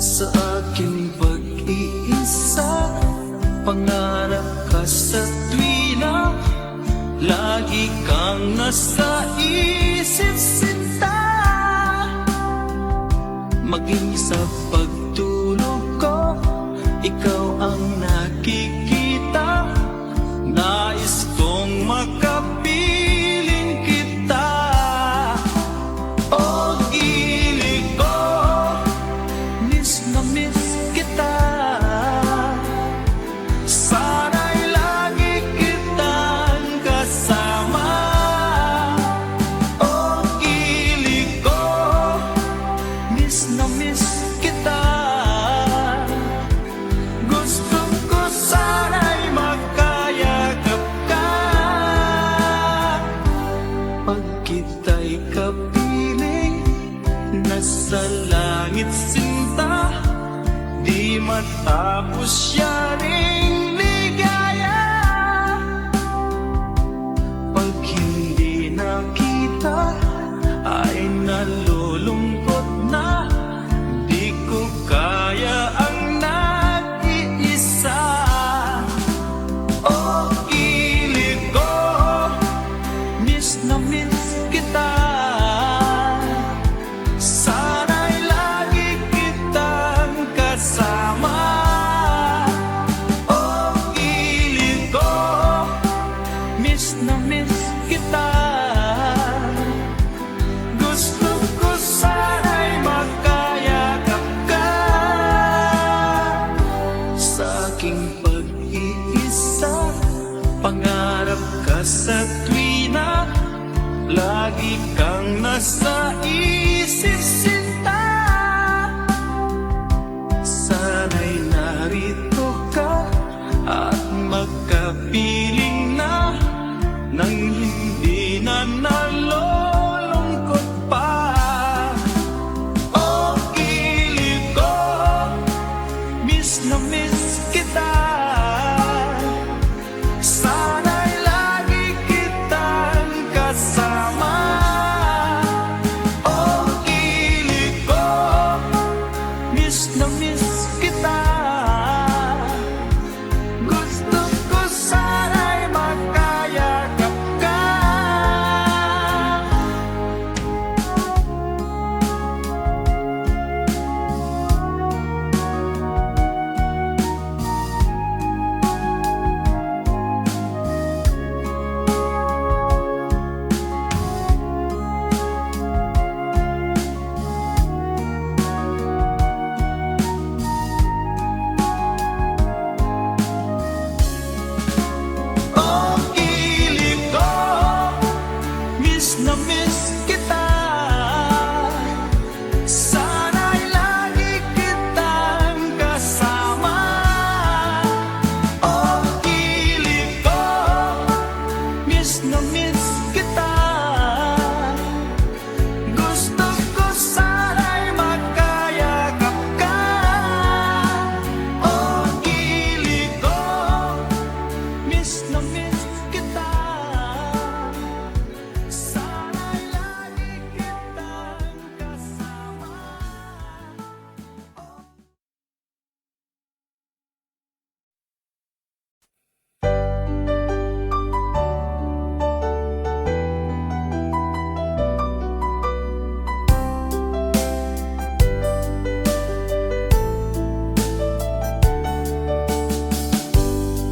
sa aking pag-iisa. Pangarap ka sa tuwina, lagi kang nasa isip sinta. Maging sa pagtulog ko, ikaw ang nakikita. Nais kong makapiling kita. O gili ko, miss na miss kita. Sana'y lagi kitang kasama. O gili ko, miss na miss kita. Gusto ko sana'y magkayakap ka. Pag kita'y kapiling, nasa langit sinta. Di matapos yaring ligaya. Pag hindi nakita, ay nalulungkot na. Di ko kaya ang nag-iisa. O gili ko, miss na miss kita. Sana'y lagi kitang kasama. O gili ko, miss na miss kita. Gusto ko sana'y magkayakap ka. Sa aking pag-iisa, pangarap ka sa tuwina, lagi kang nasa isip sinta. Sana'y narito ka at magkapiling na, nang hindi na nalulungkot pa. O gili ko, miss na miss kita. Sana'y lagi kitang kasama. O gili ko, miss na miss kita. Gusto ko sana'y magkayakap ka. O gili ko, miss na miss kita. Sana'y lagi kitang kasama. O gili ko, miss na miss kita. Gusto ko sana'y magkayakap ka. O gili ko, miss na miss kita. Sana'y lagi kitang kasama.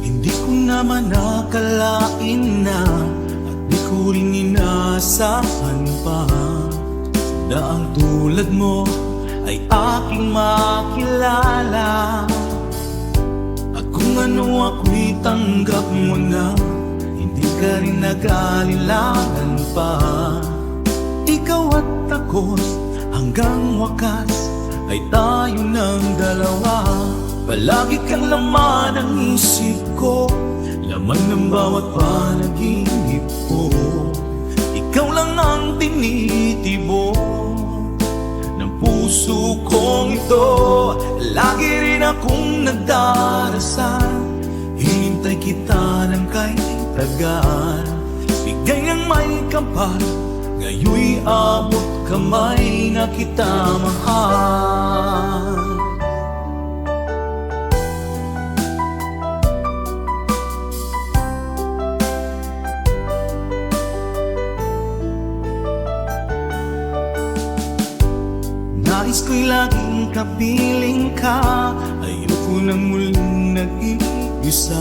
Hindi ko naman nakalain na, at di ko rin inaasahan pa, na ang tulad mo ay aking makilala. At kung ano ako'y tanggap mo na, hindi ka rin nag-alilangan pa. Ikaw at ako, hanggang wakas ay tayo ng dalawa. Palagi kang laman ng isip ko, laman ng bawat panaginip ko. Ikaw lang ang tinitibok ng puso kong ito. Lagi rin akong nagdarasal, hinintay kita ng kay tagal. Bigay ng may kapal, ngayon'y abot kamay na kita mahal. Nais ko'y laging kapiling ka. Ayoko nang muling nag-iisa.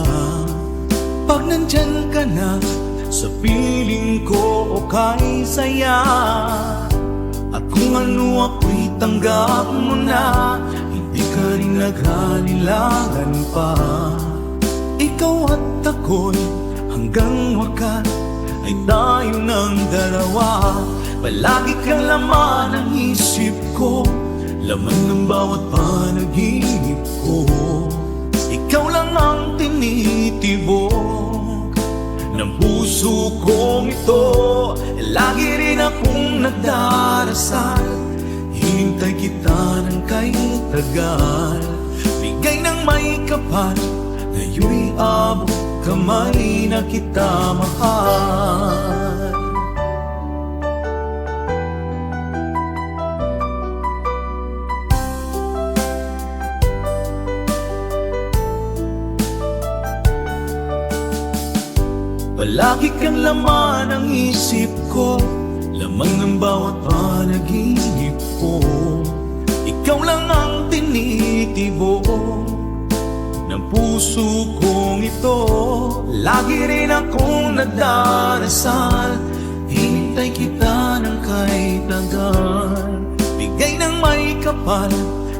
Pag nandyan ka na sa piling ko, okay saya. At kung ano ako'y tanggap mo na, hindi ka rin naghalilangan pa. Ikaw at ako'y hanggang wakas ay tayo ng dalawa. Palagi kang laman ng isip ko, laman ng bawat panaginip ko. Ikaw lang ang tinitibok ng puso kong ito. Lagi rin akong nagdarasal, hinintay kita ng kay tagal. Bigay ng may kapal, ngayon'y abot kamay na kita mahal. Palagi kang laman ng isip ko, laman ng bawat panaginip ko. Ikaw lang ang tinitibok ng puso kong ito. Lagi rin akong nagdarasal, hinintay kita ng kay tagal. Bigay ng may kapal,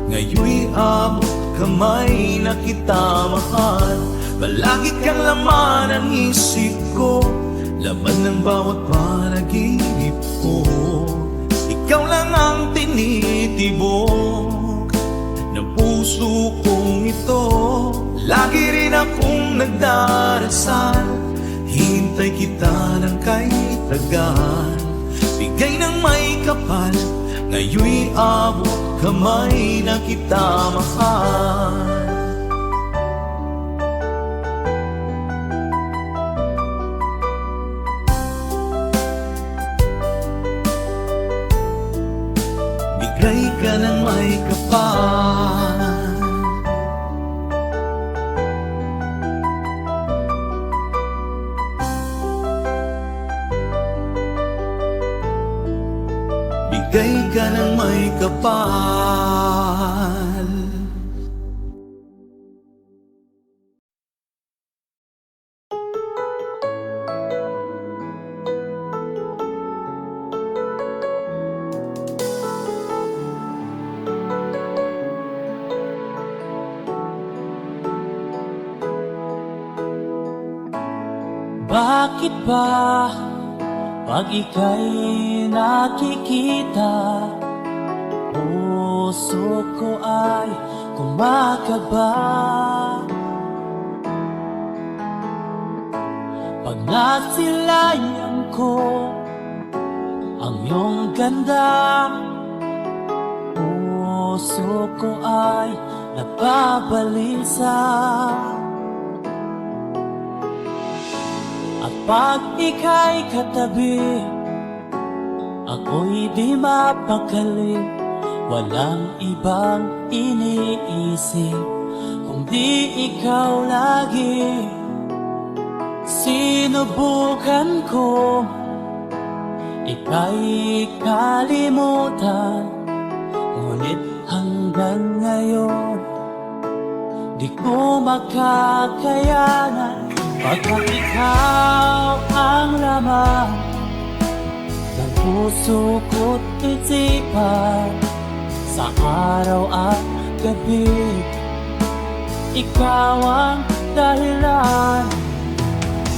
ngayon'y abot kamay na kita mahal. Palagi kang laman ng isip ko, laman ng bawat panaginip ko. Ikaw lang ang tinitibok ng puso kong ito. Lagi rin akong nagdarasal, hintay kita ng kay tagal. Bigay ng may kapal, ngayon'y abot kamay na kita mahal. Bigay ka ng may kapal, bigay ka ng may kapal. Bakit ba pag ika'y nakikita, puso ko ay kumakaba? Pag nasilayan ko ang iyong ganda, puso ko ay nababalisa. At pag ika'y katabi, ako'y di mapakali. Walang ibang iniisip kundi ikaw lagi. Sinubukan ko ika'y kalimutan, ngunit hanggang ngayon di ko makakayanan. Pagkat ikaw ang laman ng puso ko't isipan, sa araw at gabi, ikaw ang dahilan.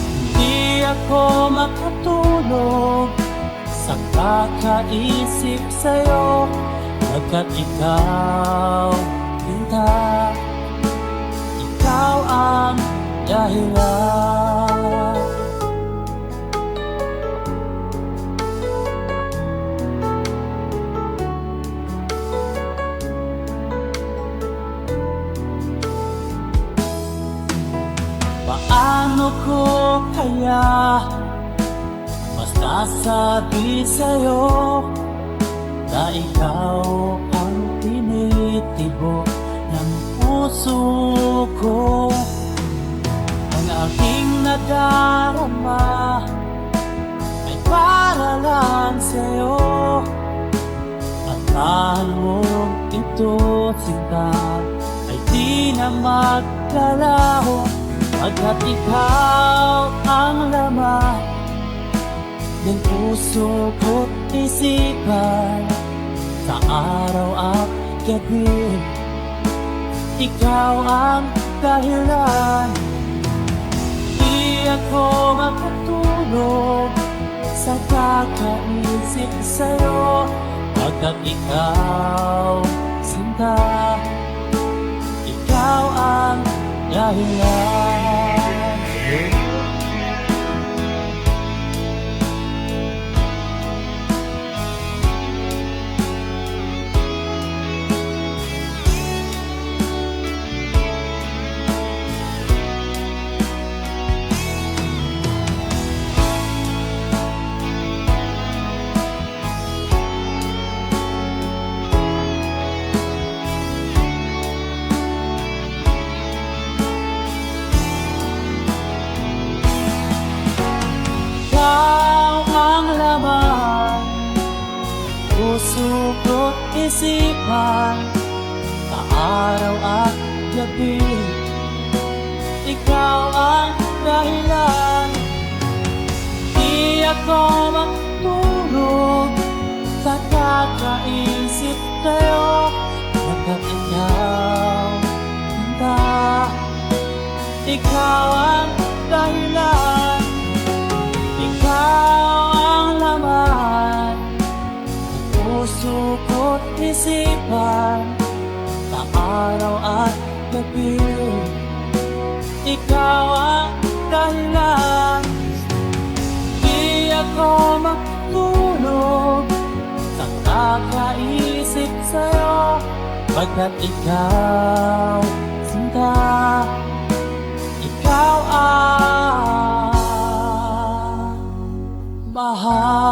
Hindi ako makatulog sa kakaisip sa'yo, pagkat ikaw, Linda, ikaw ang dahilan. Paano ko kaya masasabi sa'yo na ikaw ang tinitibok ng puso ko? Ang aking nadarama ay para lang sa'yo, at mahal mo sinta ay di na maglalaho, pagkat ikaw ang laman ng puso ko't isipan. Sa araw at gabi, ikaw ang dahilan. Di ako makatulog sa kakaisip sa'yo, pagkat ikaw, sinta, ikaw ang dahilan. Puso ko't isipan, sa araw at gabi, ikaw ang dahilan. Di ako matulog sa kakaisip sa'yo, pagkat ikaw, sinta, ikaw ang dahilan. Ikaw ang laman, puso ko't isipan, sa araw at gabi, ikaw ang dahilan. Di ako matulog sa kakaisip sa'yo, pagkat ikaw, sinta, ikaw ang mahal.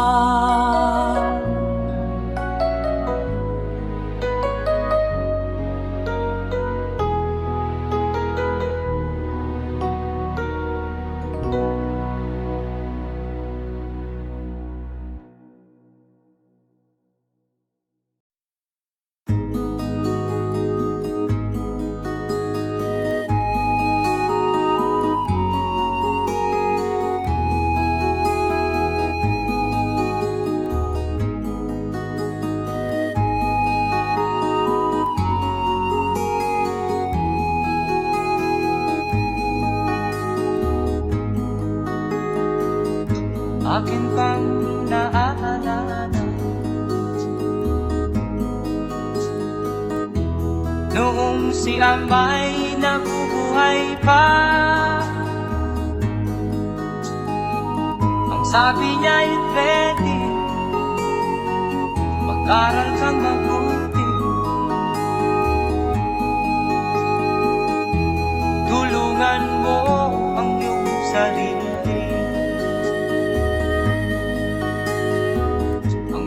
Akin pang naaalala noong si Amay nabubuhay pa. Ang sabi niya'y pwede mag-aral kang mabuti, tulungan mo ang iyong sarili.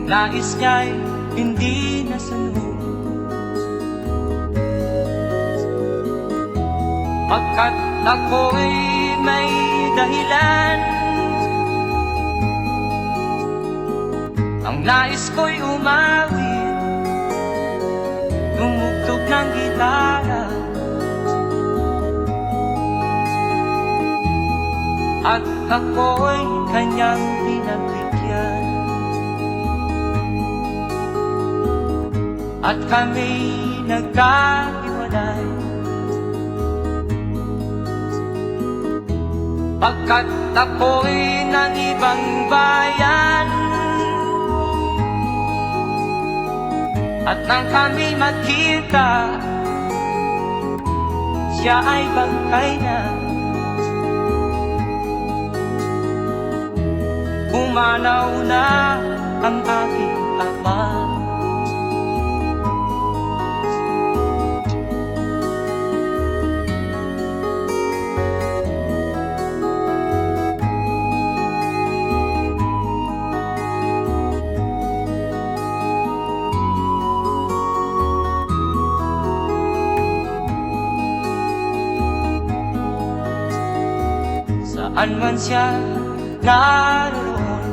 Nais niya'y hindi nasunod, pagkat ako'y may dahilan. Ang nais ko'y umawit, tumugtog ng gitara, at ako'y kanyang pinagbigyan. At kami nagkahiwalay, pagkat ako'y ng ibang bayan. At nang kami magkita, siya ay bangkay na. Pumanaw na ang aking ama. Saan man siya naroon,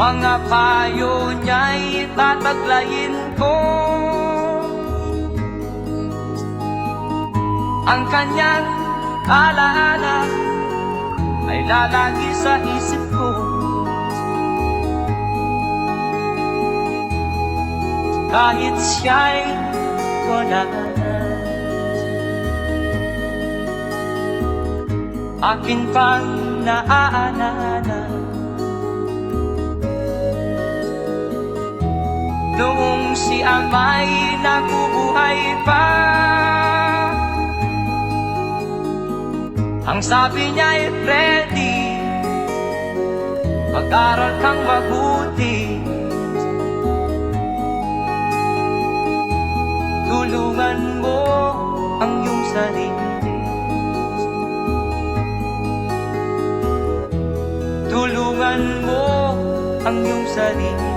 Mga payo niya'y tataglayin ko. Ang kanyang alaala ay lalagi sa isip ko. Kahit siya'y wala na, akin pang naaalala noong si ama'y nabubuhay pa. Ang sabi niya'y Freddy, mag-aral kang mabuti, tulungan mo ang iyong sarili, tulungan mo ang iyong sarili,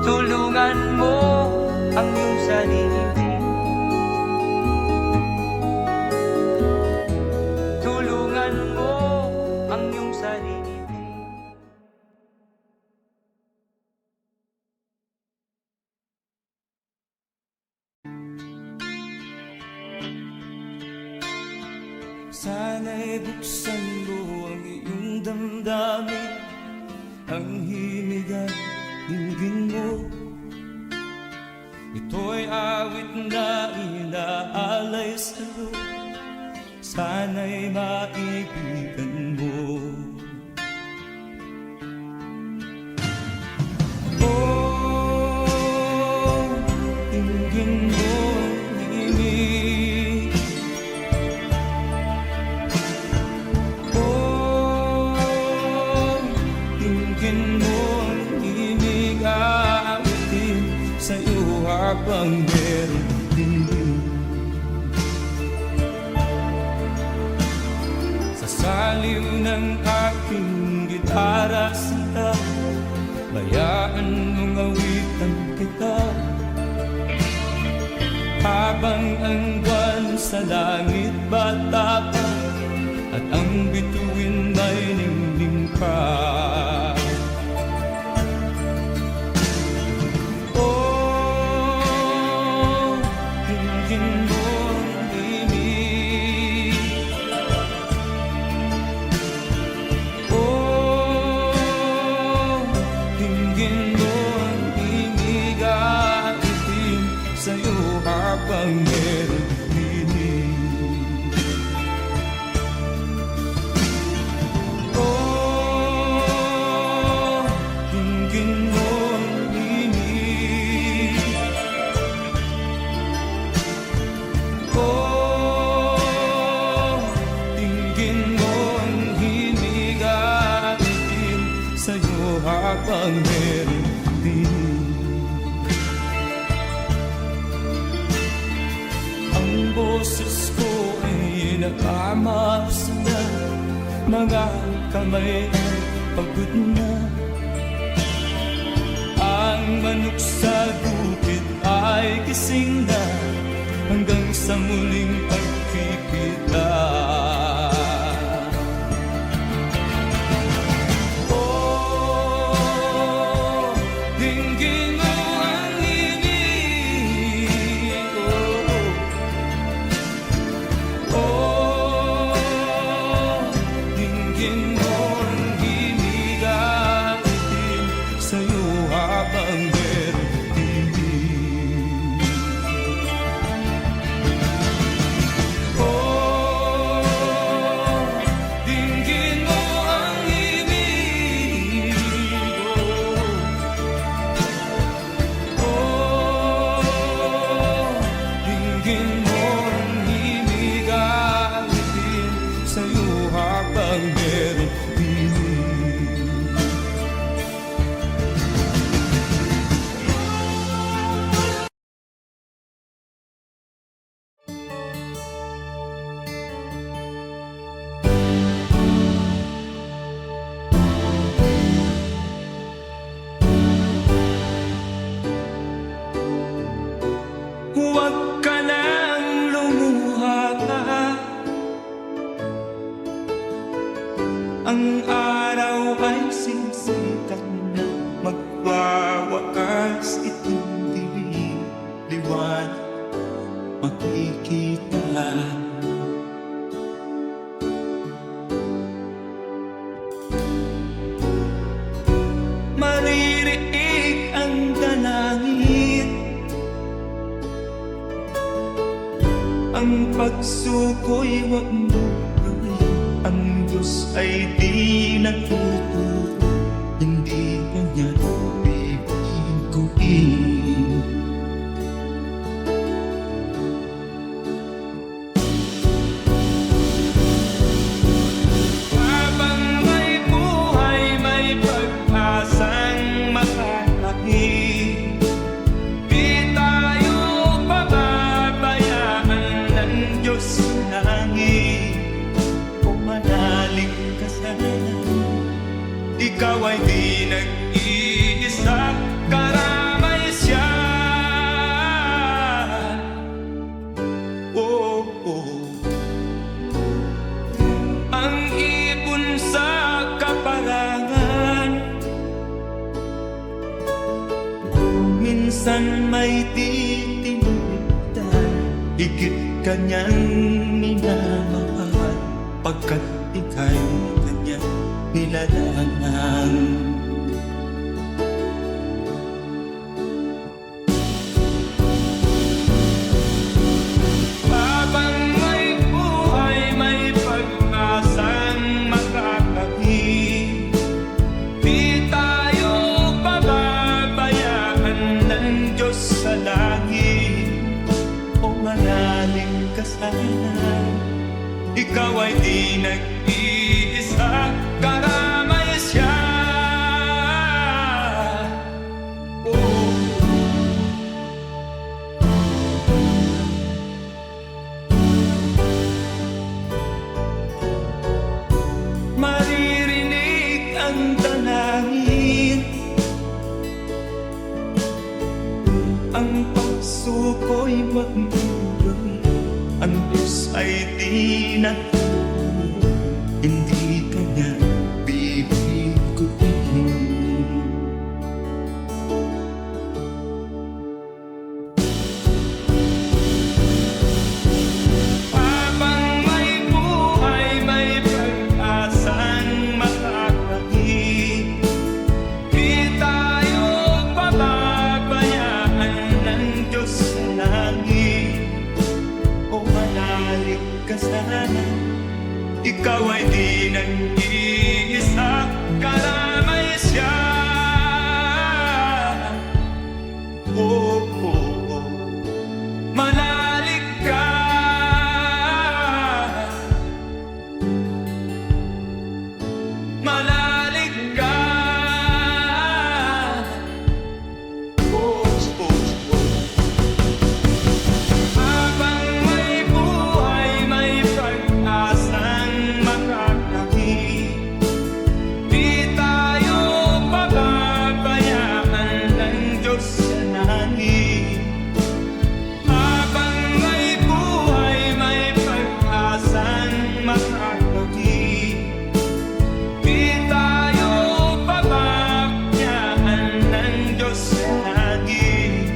tulungan mo ang iyong sarili, tulungan mo ang iyong sarili. Sana'y buksan mo ang iyong damdamin, ang himig at dinggin mo. Ito'y awit na inaalay sa'yo, sana'y maibigan mo. Oh, dinggin mo ang himig. Oh, dinggin mo ang himig, aawitin sa'yo habang meron din. Sa saliw ng aking gitara sita, bayaan mong awitan kita, habang ang buwan sa langit bata pa, at ang bituin ay ningning pa. Oh, dinggin mo ang himig. Oh, dinggin mo ang himig, aawitin sa'yo habang meron dinig. Oh, dinggin mo ang himig. Oh, dinggin mo ang himig, aawitin sa'yo habang meron dinig. Ang boses ko ay nakamaas na, mga kamay ay pagod na. Ang manok sa bukid ay gising na, hanggang sa muling pagkikita. Oh, dinggin mo ang himig. Oh, dinggin mo ang himig, aawitin sa'yo habang meron dinig. Ang pagsuko'y wag mo gawin. Ang Diyos ay di nagtuturo, hindi kanya bibiguin. Habang may buhay, may pag-asang makalaki. Di tayo pababayaan ng Diyos sa langit. Kung manalig ka sana, ikaw ay di nag-iisa, karamay siya. Oh, oh. Ang ibon sa kaparangan, minsan may titinitan, higit kanyang minamahal, pagkat ika'y kanyang nilalangan. Habang may buhay, may pag-asang makakakit. Di tayo pababayaan ng Diyos sa langit. O manalig ka sana, ikaw ay di nag-iisa, karamay siya. Oh. Maririnig ang dalangin, ang pagsuko'y wag mong gawin. Ang Diyos ay di nagtuturo, hindi kanya bibiguin. Habang may buhay, may pag-asang makakakit. Di tayo pababayaan ng Diyos sa langit. O manalig ka sana, ikaw ay di nag-iisa, karamay siya. Oh, oh, oh. Manalig ka, manalig ka. Oh, oh, oh. Habang may buhay, may pag-asang makakakit. Di tayo pababayaan ng Diyos sa langit. Habang may buhay, may pag-asang makakakit. Di tayo pababayaan ng Diyos sa langit.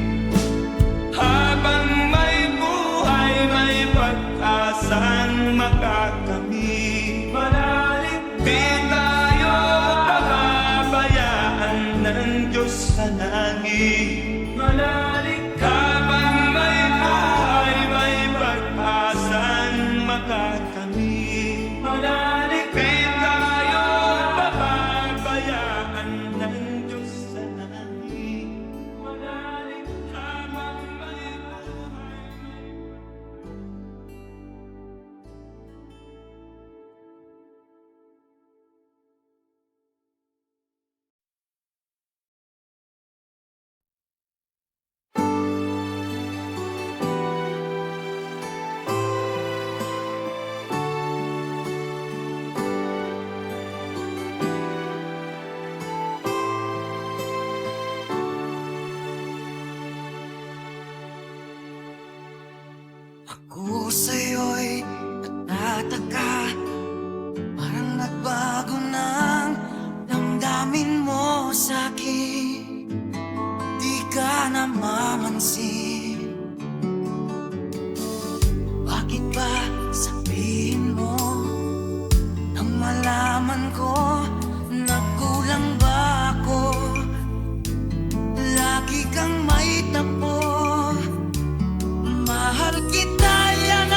Habang may buhay, may pag-asang makakamit. Manalig, di tayo pababayaan ng Diyos sa langit. Manalig, habang may buhay, may pag-asang makakamit. Manalig, di tayo pababayaan ng Diyos sa langit. Manalig, habang may buhay, Ako sa'yo'y natataka, parang nagbago ng damdamin mo sa'kin. Di ka namamansin, bakit ba sabihin mo nang malaman ko na kulang ba ako? Lagi kang may tapo, mahal kita yan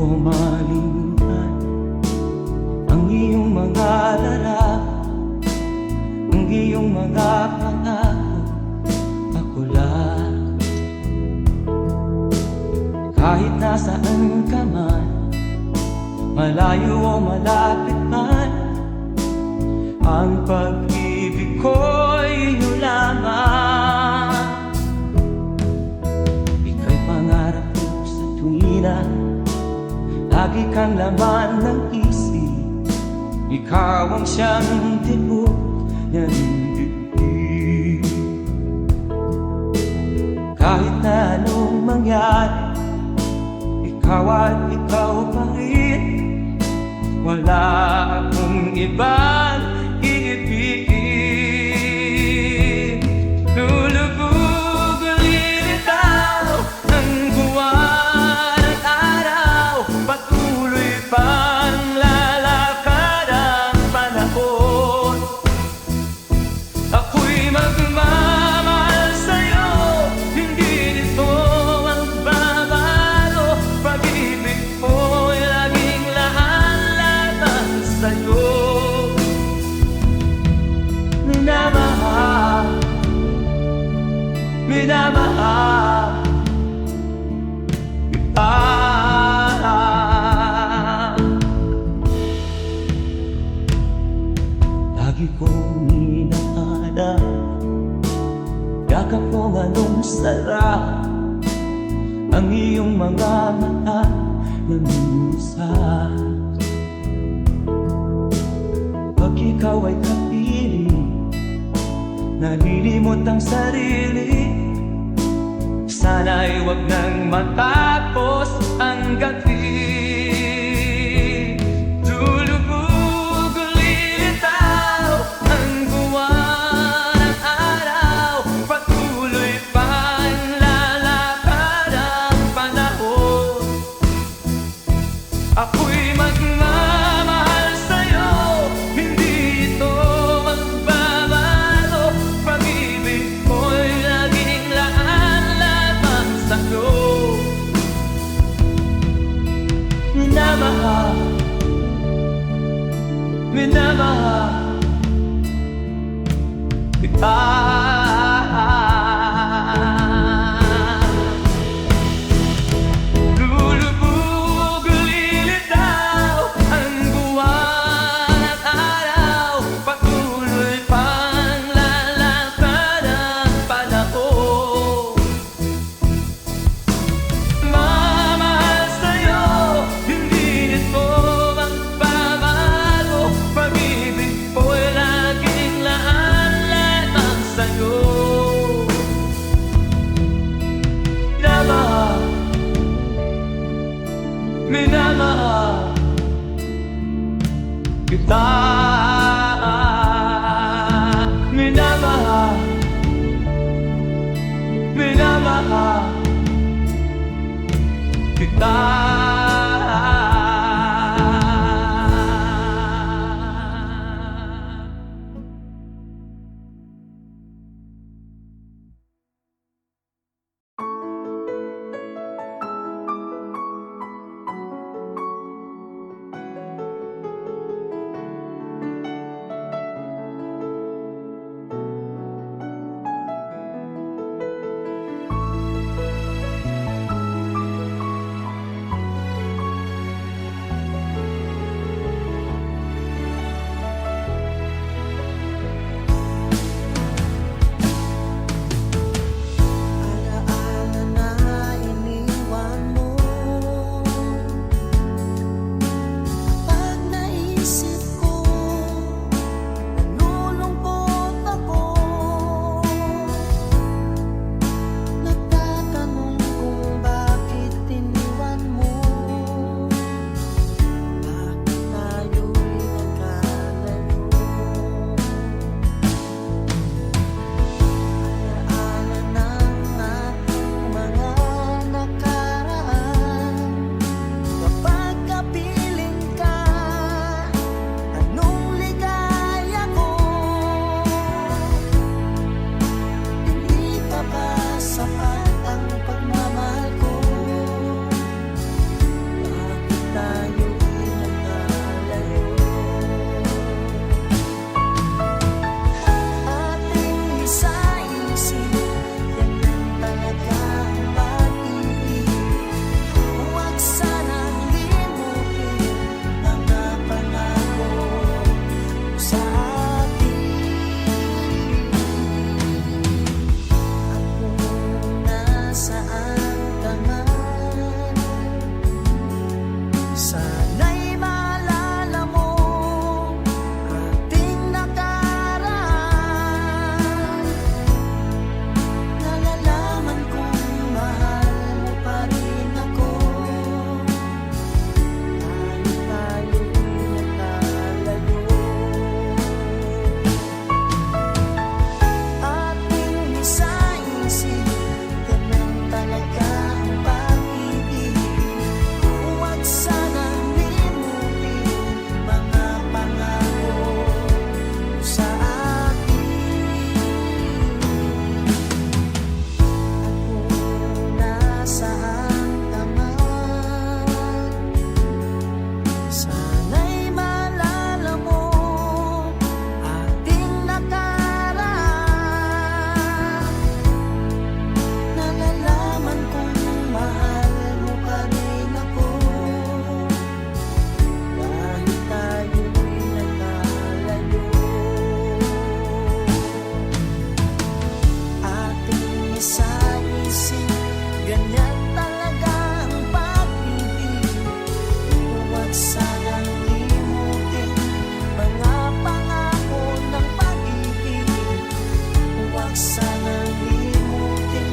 ko malimutan ang iyong mga larap, ang iyong mga pangako, ako lang. Kahit nasaan ka man, malayo o malapit man, ang pag-ibig ko'y iyo lamang. Ika'y pangarap ko sa tuwina, lagi kang laman ng isip. Ikaw ang siyang tibok ng dibdib. Kahit na anong mangyari, ikaw at ikaw pa rin. Wala akong ibang iibigin. Lulubog ang lilitaw ng buwan at araw, patuloy pang lalakad ang panahon. Ako'y magmamahal sa'yo, hindi nito magbabago. Pag-ibig ko'y laging laan-laban sa'yo. Minamahal, minamahal kita. Lagi kong inaala, yakap kong anong sarap, ang iyong mga mata na minsan. Pag ikaw ay kapiling, nalilimot ang sarili. Sana'y wag nang matapos ang gabi. Lulubog o lilitaw ang buwan at araw, patuloy pang lalakad ang panahon. Ako'y magmamahal sa'yo, hindi ito magbabago. Pag-ibig ko'y laging laan-laban sa'yo. Minamahal, minamahal kita. Lulubog o lilitaw ang buwan at araw, patuloy pang lalakad ang panahon. Mamahal sa'yo, hindi nito magbabago. Pag-ibig ko'y laging laan-laban sa'yo. Minamahal, minamahal kita. Minamahal, minamahal kita. sa isip. Ganyan talaga ang pag-ibig. Huwag sanang limutin mga pangako ng pag-ibig. Huwag sanang limutin,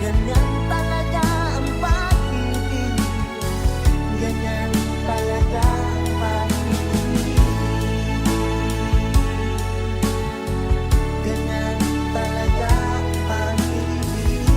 ganyan talaga ang pag-ibig. Ganyan talaga ang pag-ibig. Ganyan talaga ang pag-ibig.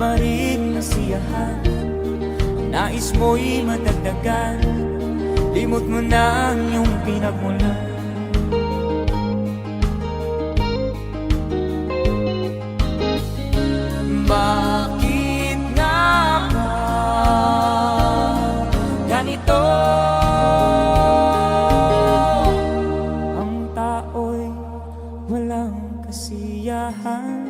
maaaring nasiyahan, nais mo'y madagdagan, limot mo na ang iyong pinagmulan. Bakit nga ba ganito? Ang tao'y walang kasiyahan.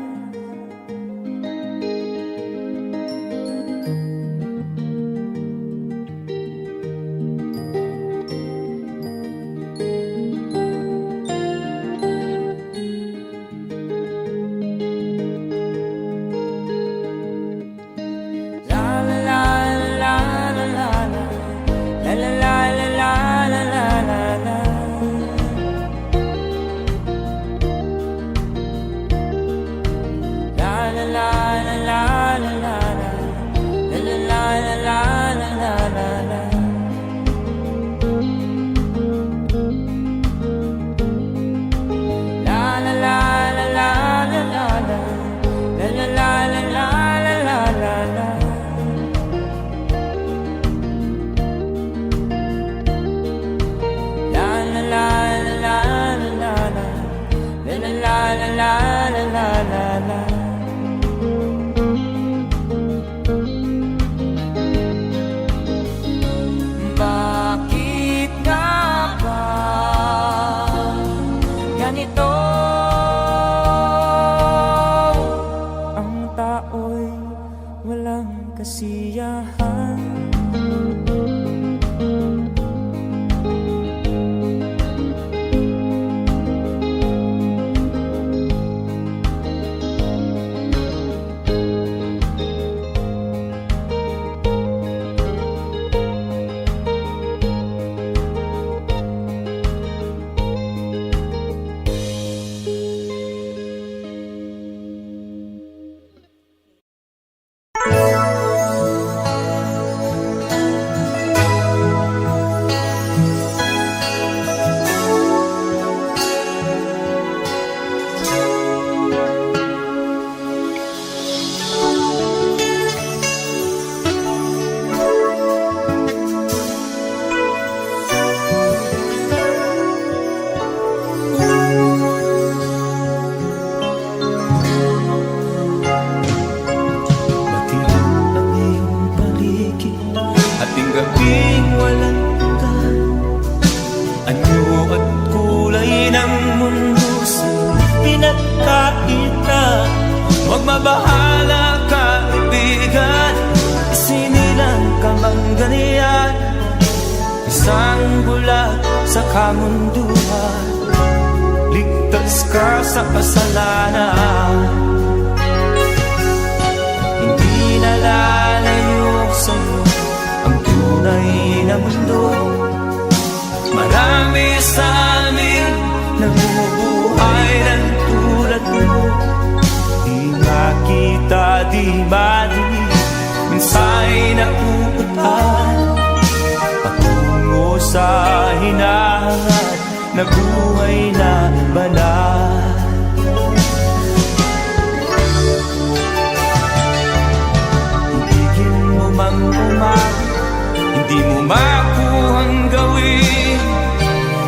Bakit nga ba ganito? Ang tao'y walang kasiyahan. Gabing walang ka, anyo at kulay ng mundo sa pinagkakita. Huwag mabahala kaibigan, isinilang ka mang ganyan, isang bulag sa kamunduhan, ligtas ka sa kasalanan. Hindi nalalayo sa'yo ang tunay na mundo. Marami sa amin namumuhay ng tulad mo. Di makita, di madinig, minsa'y napupuntahan patungo sa hinahangat na buhay na banal. Ibigin mo mang umagi, hindi mo makuhang gawin.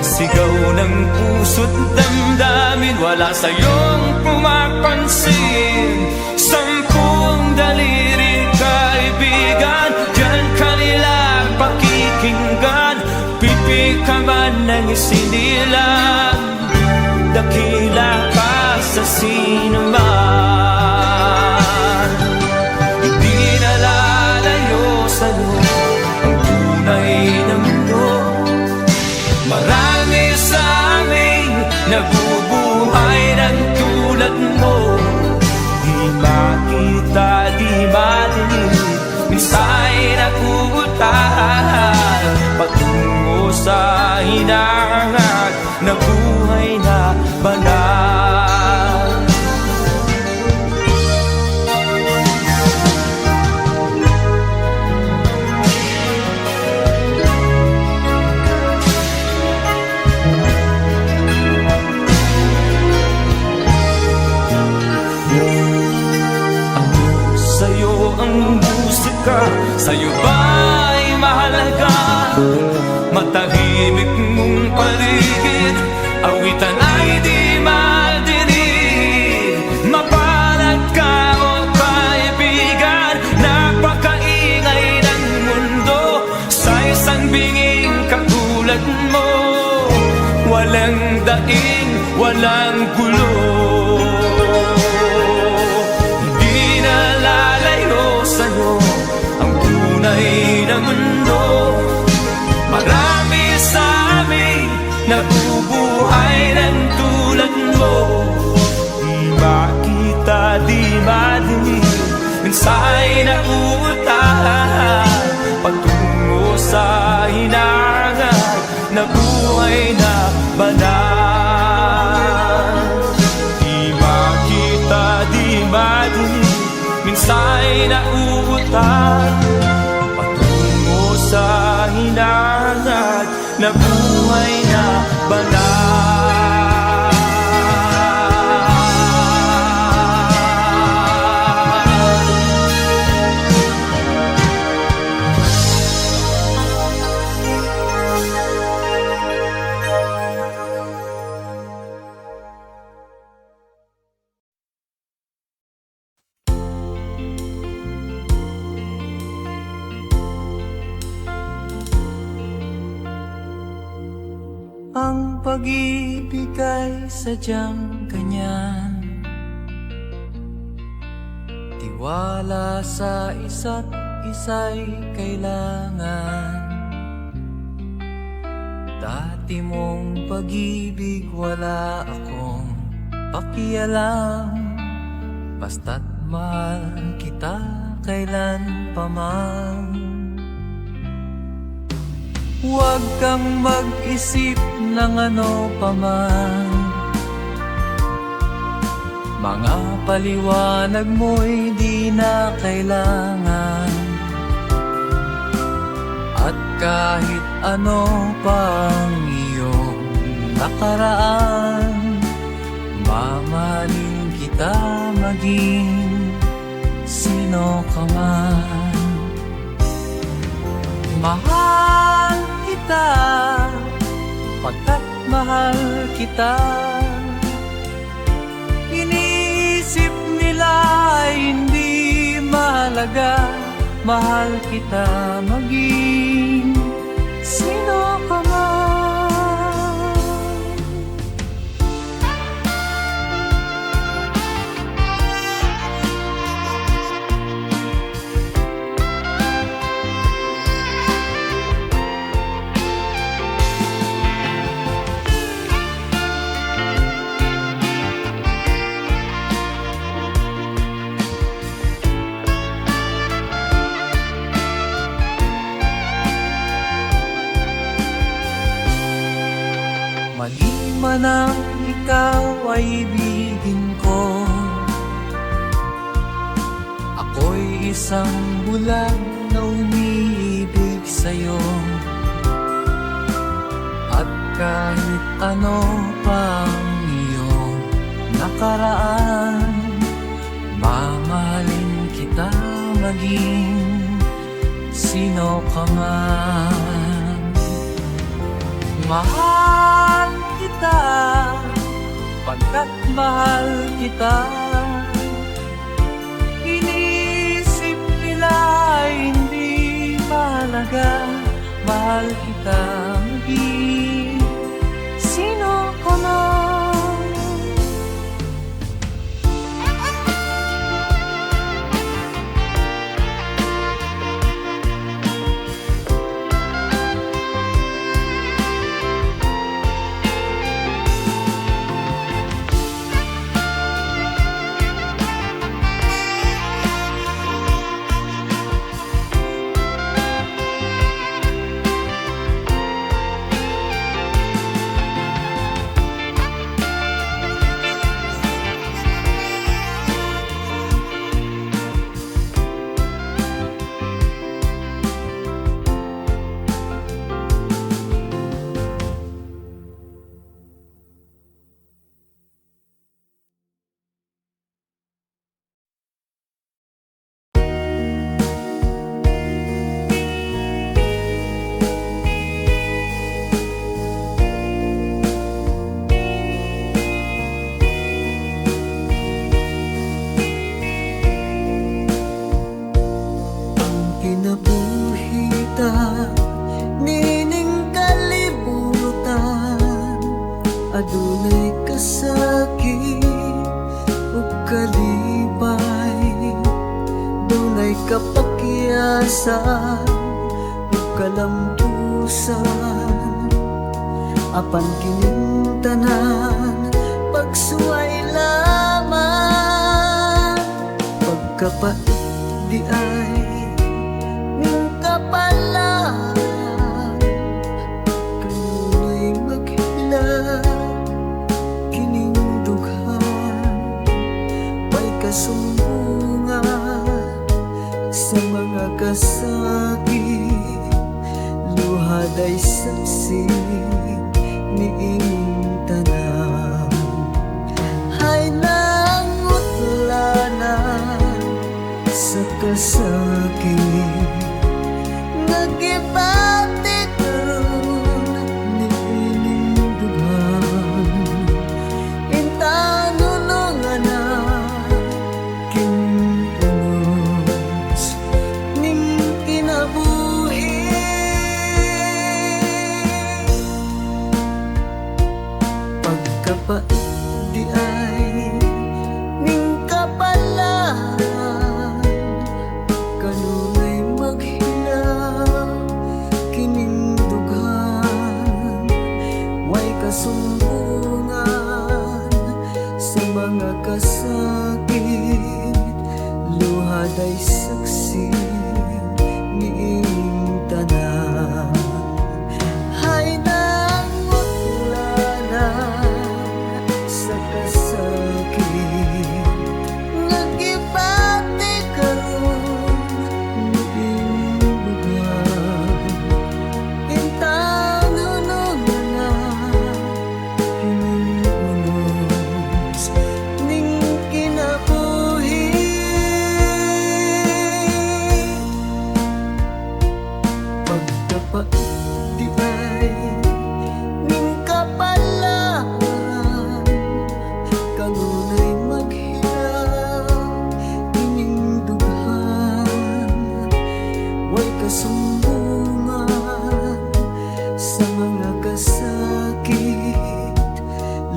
Sigaw ng puso't damdamin, wala sa'yong pumapansin. Sampung daliri kaibigan, diyan kanila pakikinggan. Pipi ka man ng isinilang, dakila ka sa sinuman. Hindi nalalayo sa'yo ang tunay na mundo. Marami sa amin nabubuhay ng tulad mo. Di makita, di madinig, minsa'y nakuutahan patungo sa hinahangat na buhay na banal. Sa'yo ang musika, sa'yo ba'y mahalaga? Matahimik mong paligid, awitan ay di madinig. Mapalad ka o kaibigan, napakaingay ng mundo. Sa isang binging katulad mo, walang daing, walang gulo. Hindi na lalayo sa'yo ang tunay na mundo. Marami sa amin nabubuhay ng tulad mo. Di makita, di madinig, minsa'y nauutahan patungo sa hinangan na buhay na banal. Di makita, di madinig, minsa'y nauutahan patungo sa hinangan na buhay na banal. Ang pag-ibig ay sadyang ganyan, tiwala sa isa't isa'y kailangan. Dati mong pag-ibig wala akong pakialam, basta't mahal kita kailan pa man. Huwag kang mag-isip ng ano pa man, mga paliwanag mo'y di na kailangan. At kahit ano pang iyong nakaraan, mamahalin kita maging sino ka man. Mahal kita, pagkat mahal kita. Iniisip nila ay hindi mahalaga, mahal kita maging sino ka man. Mali man ang ikaw ay ibigin ko, ako'y isang bulag na umiibig sa'yo. At kahit ano pang iyong nakaraan, mamahalin kita maging sino ka man. Mahal kita, pagkat mahal kita. Iniisip nila ay hindi mahalaga, mahal kita maging sino ka man. may kapakyasan ug kalampusan, apan kining tanan pagsuway lamang. Pagkapait di ay ning kapalan, kanunay maghila kining dughan. May kasumbungan sa mga kasakit, luhad ay saksi niing tanan. Hay nangutlanan sa kasakit, nagibati karon niining dughan. Intanunungan na kinunos ning kinabuhi. Pagkapait di ay ning kapalan, kanunay maghilaw kining dughan. Way kasumbungan sa mga kasakit, luhad ay saksi niing tanan. Hay nangutlanan sa kasakit, nagibati karon niing dughan. Intanunungan na kining unos ning kinabuhi. Pagkapait di ay ning kapalan, kanunay maghilaw ining dughan. Way kasumbungan sa mga kasakit,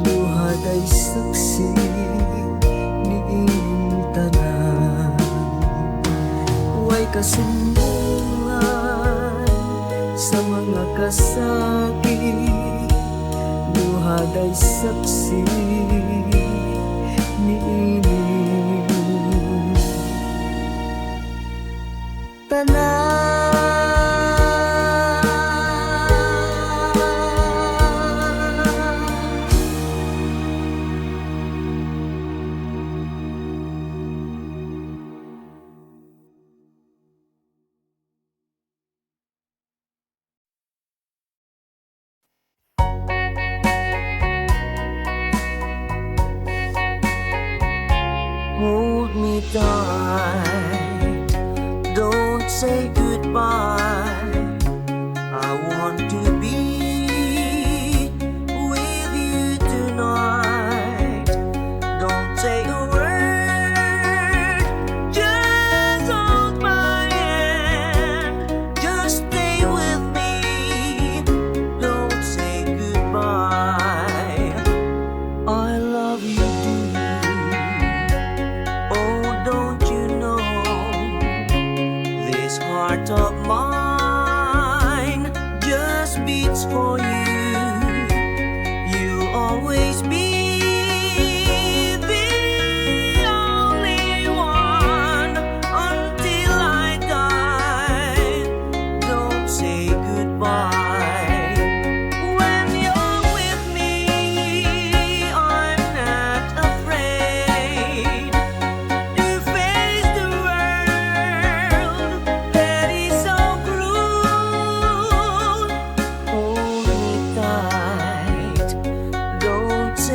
luhad ay saksi niing tanan. Way kasumbungan sa mga kasakit, luhad ay saksi niining tanan. Hold me tight, don't say goodbye. I want to be with you tonight. Don't say a word, just hold my hand. Just stay with me, don't say goodbye. I love you, oh, don't you know, this heart of mine just beats for you. You'll always be the only one until I die. Don't say goodbye. When you're with me, I'm not afraid to face the world that is so cruel. Hold me tight, don't say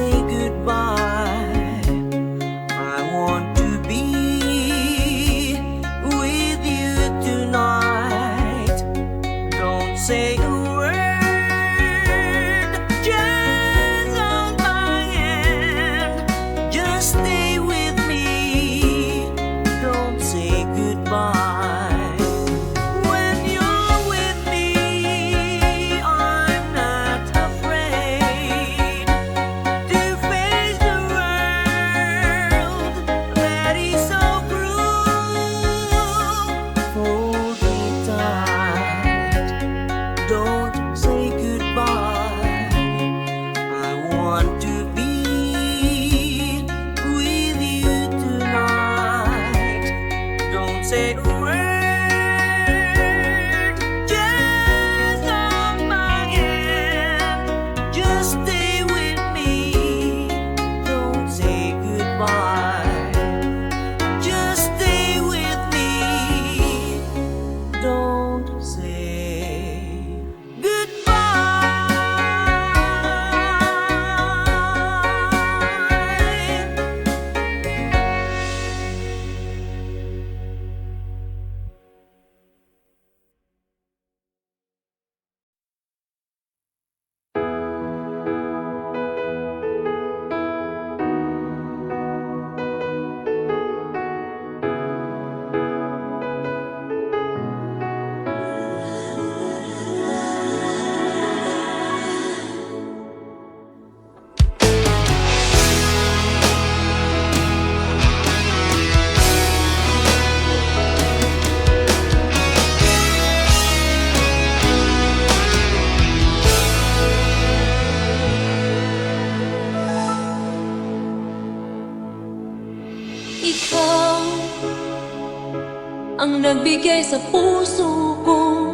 nagbigay sa puso ko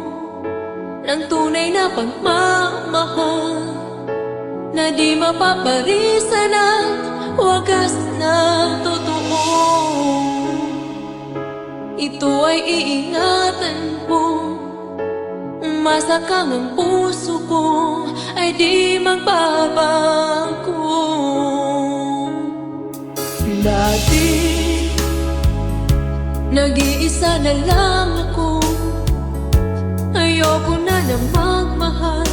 ng tunay na pagmamahal na di mapaparisan at wagas na totoo. Ito ay iingatan ko, masakang ang puso ko ay di magbabago. Dati, nag-iisa na lang ako. Ayoko na na magmahal,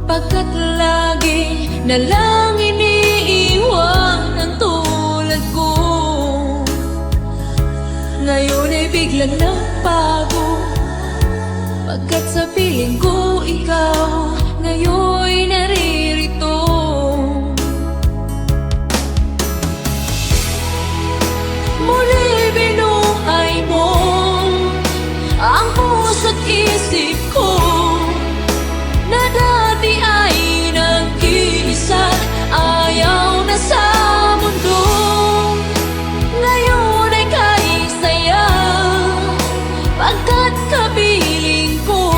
pagkat lagi na lang iniiwan ang tulad ko. Ngayon ay biglang nagbago, pagkat sa piling ko ikaw ngayon'y naririto. Muli binuhay mo ang puso't isip ko na dati ay nag-iisa, ayaw na sa mundo. Ngayon ay kahit saya, pagkat kapiling ko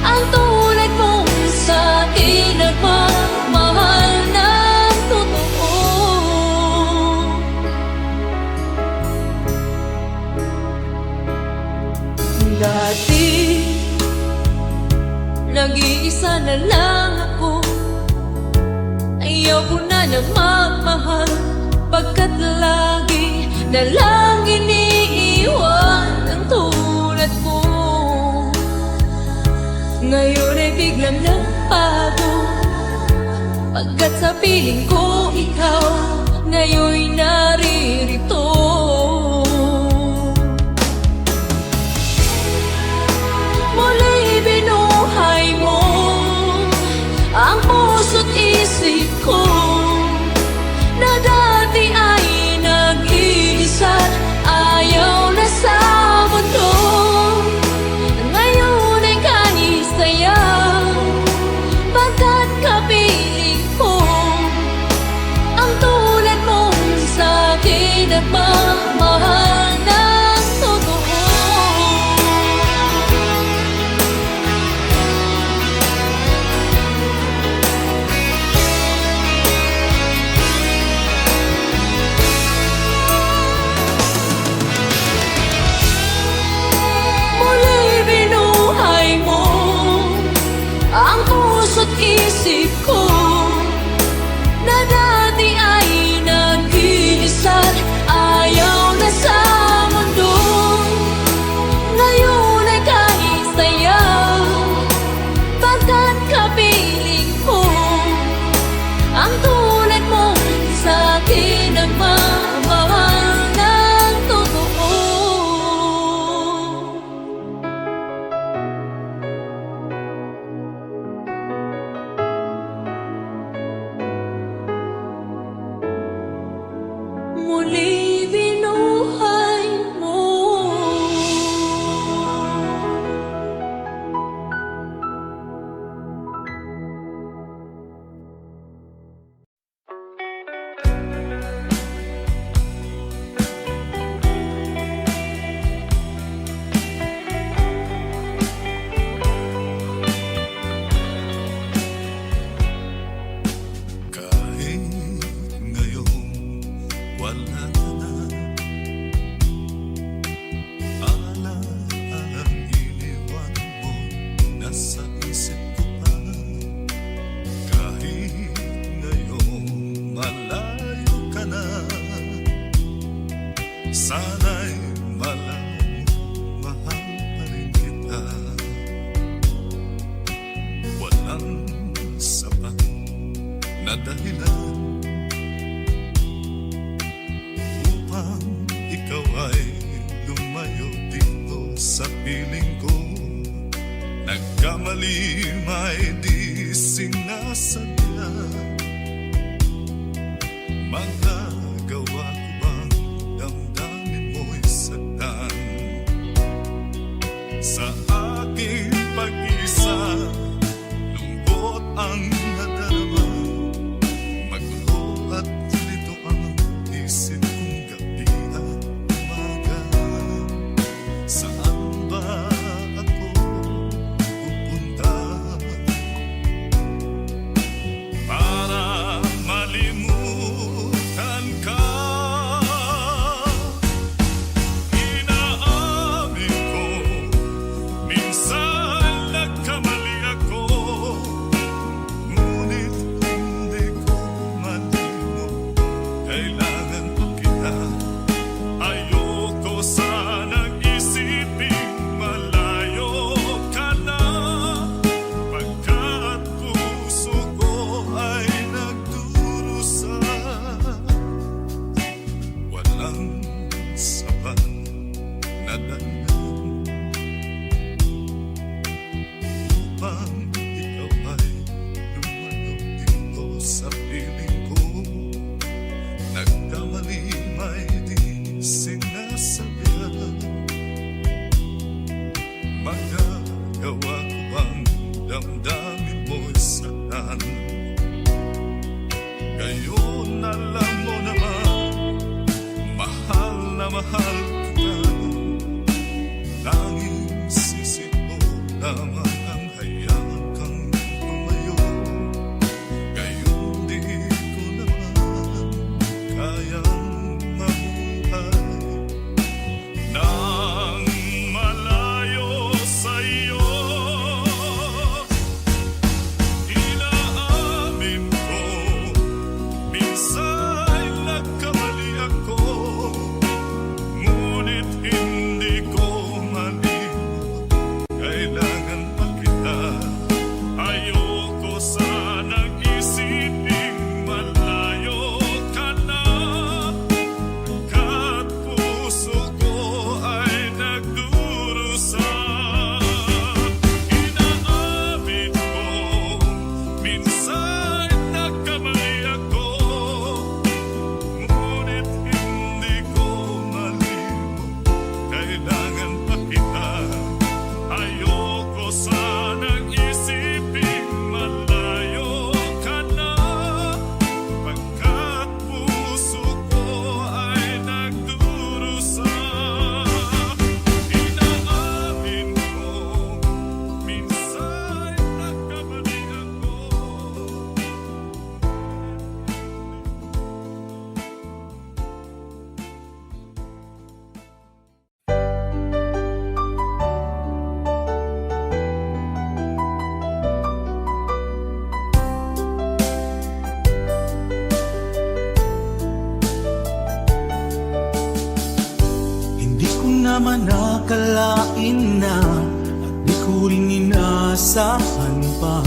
ang tulad mong sa'kin nagmamahal ng totoo. Dati, nag-iisa na lang ako. Ayaw ko na na magmahal, pagkat lagi na lang iniiwan ang tulad ko. Ngayon ay biglang nagbago, pagkat sa piling ko ikaw ngayon'y naririto. Muli binuhay mo ang puso't isip ko na dati ay nag-iisa, ayaw na sa mundo. Ngayon ay kahit saya, pagkat kapiling ko ang tulad mong sa'kin nagmamahal ng totoo. Muli binuhay mo ang puso't isip ko na dati ay nag-iisa, ayaw na sa mundo. Ngayon ay kahit saya, pagkat kapiling ko ang tulad mong sa'kin nagmamahal ng totoo. Muli binuhay mo. Kahit ngayon wala ka na, alalang iniwan mo nasa isip ko pa. Kahit ngayon malayo ka na, sana'y malayo, mahal pa rin kita. Walang sapat na dahilan upang ikaw ay lumayo dito sa piling ko. Nagkamali may di sinasadya, magagawa ko bang damdamin mo'y saktan sa aking pag-isa? Lungkot ang nadarama, magulo at lito ang isip kong gabi at umaga. bang ikaw ay lumalaw dito sa piling ko? Nagkamali may di sinasabihan. Magagawa ko bang damdamin mo'y saktan? Ngayon alam mo naman, mahal na mahal kita. Tanging sisi mo lamang ang hayaan kang tumayo. Ngayon di ko naman kayang mabuhay nang malayo sa'yo. Inaamin ko, minsan nagkamali ako, ngunit hindi ko malimot. Kailangan pa kita. Ayoko sanang isiping malayo ka na, kat puso ko ay nagdurusa. Inaamin ko, minsan nagkamali ako, ngunit hindi ko malimot. Kailangan pa kita. Ayoko sanang isiping malayo ka na, pagkat puso ko ay nagdurusa. Inaamin ko, minsan nagkamali ako. Hindi ko naman nakalain na, at di ko rin inaasahan pa,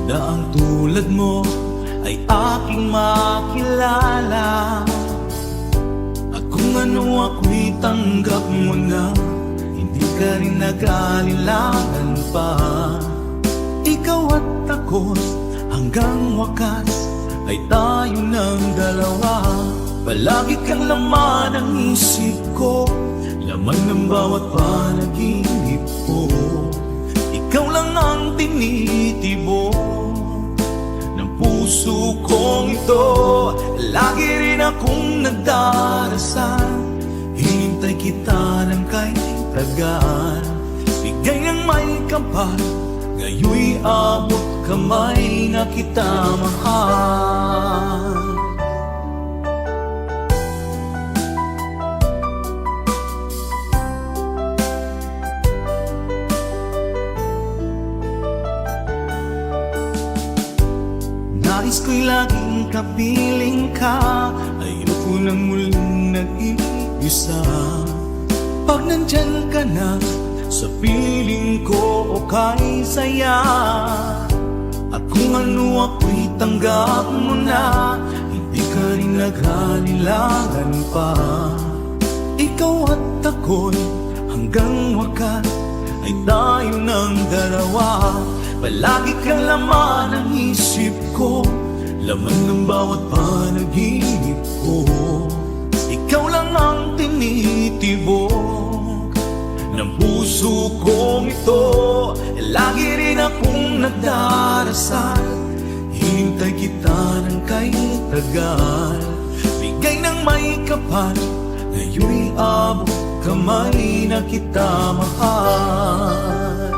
na ang tulad mo ay aking makilala. At kung ano ako'y tanggap mo na, hindi ka rin nag-alinlangan pa. Ikaw at ako hanggang wakas ay tayo ng dalawa. Palagi kang laman ng isip ko, laman ng bawat panaginip ko. Ikaw lang ang tinitibo ng puso kong ito. Lagi rin akong nagdarasal, hinintay kita ng kahit tagal. Bigay ng may kapal, ngayoy abot kamay na kita mahal. Nais ko'y laging kapiling ka, ayoko nang muling nag-iisa. Pag nandyan ka na, sa piling ko okay saya. At kung ano ako'y tanggap mo na, hindi ka rin nag-alinlangan pa. Ikaw at ako'y hanggang wakas ay tayo ng dalawa. Palagi kang laman ng isip ko, laman ng bawat panaginip ko. Ikaw lang ang tinitibok ng puso kong ito. Lagi rin akong nagdarasal, hinintay kita ng kahit tagal. Bigay ng may kapal, ngayoy abot kamay na kita mahal.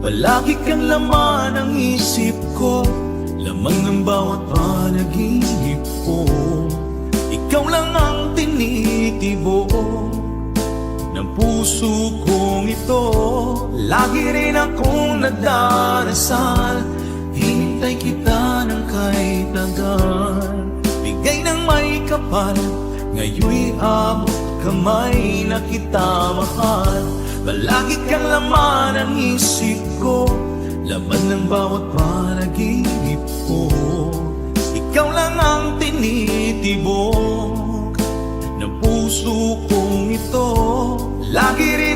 Palagi kang laman ng isip ko, laman ng bawat panaginip ko. Ikaw lang ang tinitibo ng puso kong ito. Lagi rin akong nagdarasal, hinintay kita ng kahit tagal. Bigay ng may kapal, ngayoy abot kamay na kita mahal. Palagi kang laman ng isip ko, laman ng bawat panaginip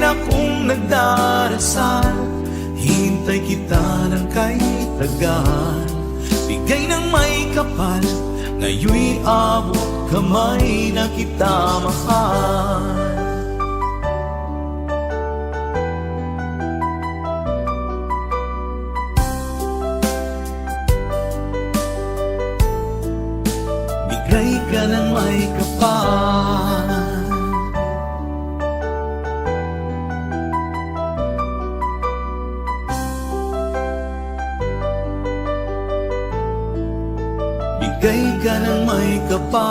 akong nagdarasal, hintay kita ng kay tagal. Bigay ng may kapal, ngayon'y abot kamay na kita mahal. Bigay ka ng may kapal, bigay ka ng may kapal.